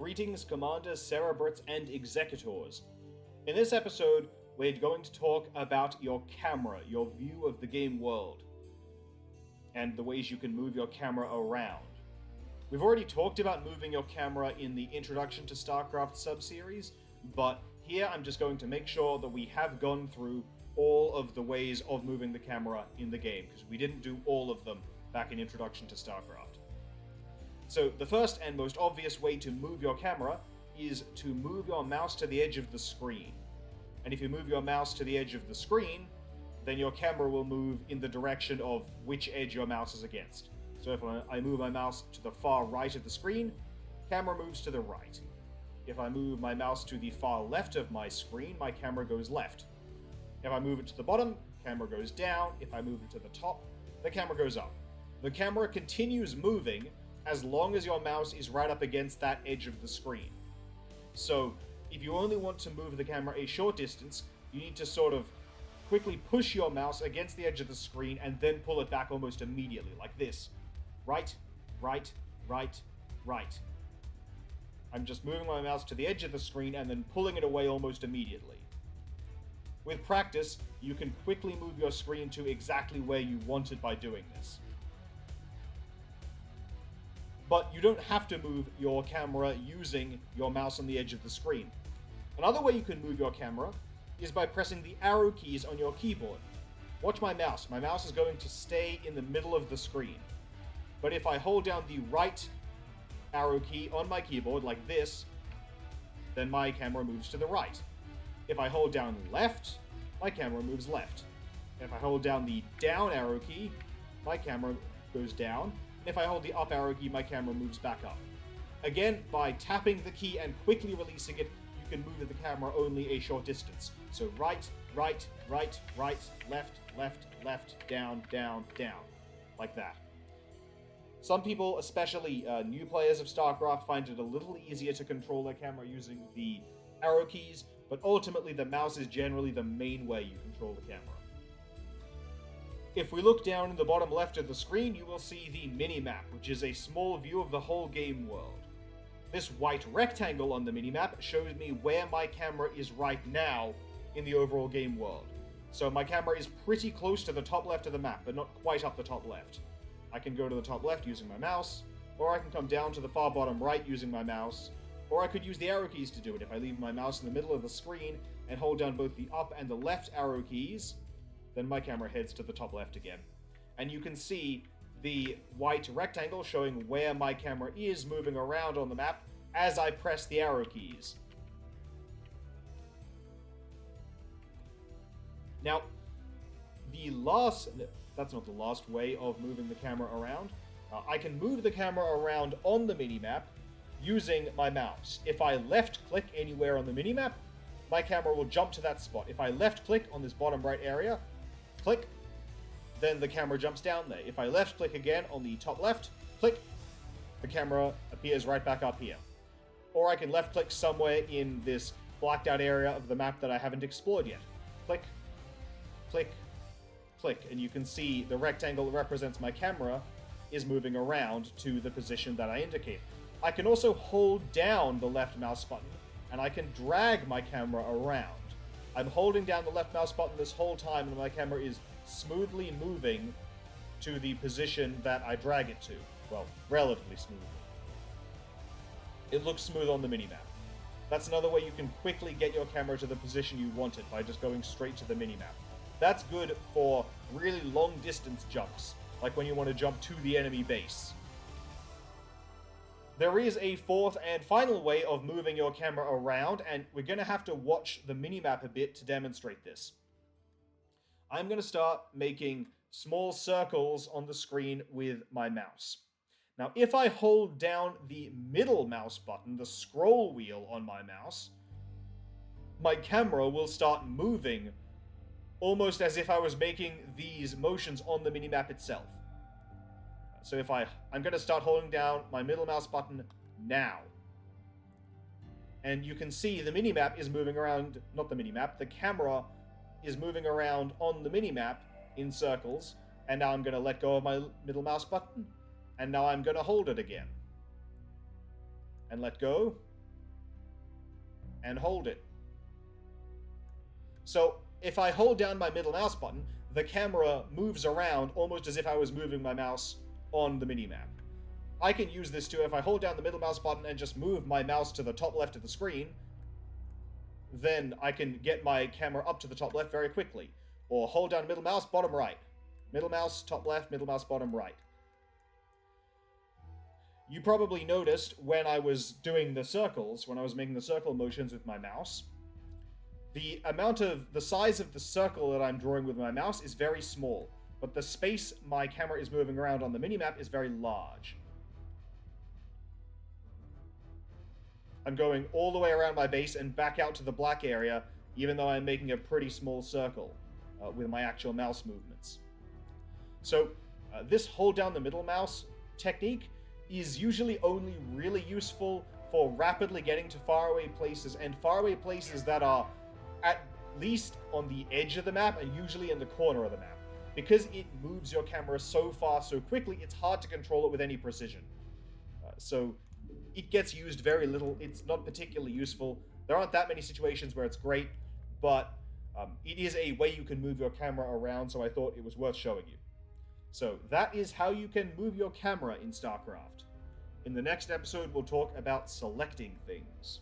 Greetings, Commanders, Cerebrits, and Executors. In this episode, we're going to talk about your camera, your view of the game world, and the ways you can move your camera around. We've already talked about moving your camera in the Introduction to StarCraft subseries, but here I'm just going to make sure that we have gone through all of the ways of moving the camera in the game, because we didn't do all of them back in Introduction to StarCraft. So the first and most obvious way to move your camera is to move your mouse to the edge of the screen. And if you move your mouse to the edge of the screen, then your camera will move in the direction of which edge your mouse is against. So if I move my mouse to the far right of the screen, camera moves to the right. If I move my mouse to the far left of my screen, my camera goes left. If I move it to the bottom, camera goes down. If I move it to the top, the camera goes up. The camera continues moving as long as your mouse is right up against that edge of the screen. So, if you only want to move the camera a short distance, you need to sort of quickly push your mouse against the edge of the screen and then pull it back almost immediately, like this. Right, right, right, right. I'm just moving my mouse to the edge of the screen and then pulling it away almost immediately. With practice, you can quickly move your screen to exactly where you want it by doing this. But you don't have to move your camera using your mouse on the edge of the screen. Another way you can move your camera is by pressing the arrow keys on your keyboard. Watch my mouse. My mouse is going to stay in the middle of the screen. But if I hold down the right arrow key on my keyboard like this, then my camera moves to the right. If I hold down left, my camera moves left. If I hold down the down arrow key, my camera goes down. If I hold the up arrow key, my camera moves back up. Again, by tapping the key and quickly releasing it, you can move the camera only a short distance. So right, right, right, right, left, left, left, down, down, down. Like that. Some people, especially new players of StarCraft, find it a little easier to control their camera using the arrow keys, but ultimately the mouse is generally the main way you control the camera. If we look down in the bottom left of the screen, you will see the minimap, which is a small view of the whole game world. This white rectangle on the minimap shows me where my camera is right now in the overall game world. So my camera is pretty close to the top left of the map, but not quite up the top left. I can go to the top left using my mouse, or I can come down to the far bottom right using my mouse, or I could use the arrow keys to do it. If I leave my mouse in the middle of the screen and hold down both the up and the left arrow keys, then my camera heads to the top left again. And you can see the white rectangle showing where my camera is moving around on the map as I press the arrow keys. Now, that's not the last way of moving the camera around. I can move the camera around on the minimap using my mouse. If I left click anywhere on the minimap, my camera will jump to that spot. If I left click on this bottom right area, click, then the camera jumps down there. If I left click again on the top left, click, the camera appears right back up here. Or I can left click somewhere in this blacked out area of the map that I haven't explored yet. Click, click, click, and you can see the rectangle that represents my camera is moving around to the position that I indicate. I can also hold down the left mouse button, and I can drag my camera around. I'm holding down the left mouse button this whole time, and my camera is smoothly moving to the position that I drag it to. Well, relatively smoothly. It looks smooth on the minimap. That's another way you can quickly get your camera to the position you want it, by just going straight to the minimap. That's good for really long distance jumps, like when you want to jump to the enemy base. There is a fourth and final way of moving your camera around, and we're going to have to watch the minimap a bit to demonstrate this. I'm going to start making small circles on the screen with my mouse. Now, if I hold down the middle mouse button, the scroll wheel on my mouse, my camera will start moving almost as if I was making these motions on the minimap itself. So if I'm going to start holding down my middle mouse button now. And you can see the minimap is moving around, not the minimap, the camera is moving around on the minimap in circles. And now I'm going to let go of my middle mouse button. And now I'm going to hold it again. And let go. and hold it. So if I hold down my middle mouse button, the camera moves around almost as if I was moving my mouse on the minimap. I can use this too. If I hold down the middle mouse button and just move my mouse to the top left of the screen, then I can get my camera up to the top left very quickly. Or hold down middle mouse, bottom right. Middle mouse, top left, middle mouse, bottom right. You probably noticed when I was doing the circles, when I was making the circle motions with my mouse, the size of the circle that I'm drawing with my mouse is very small, but the space my camera is moving around on the minimap is very large. I'm going all the way around my base and back out to the black area, even though I'm making a pretty small circle with my actual mouse movements. So this hold down the middle mouse technique is usually only really useful for rapidly getting to faraway places, and faraway places that are at least on the edge of the map and usually in the corner of the map. Because it moves your camera so far so quickly, it's hard to control it with any precision. So it gets used very little. It's not particularly useful. There aren't that many situations where it's great, but it is a way you can move your camera around, so I thought it was worth showing you. So that is how you can move your camera in StarCraft. In the next episode, we'll talk about selecting things.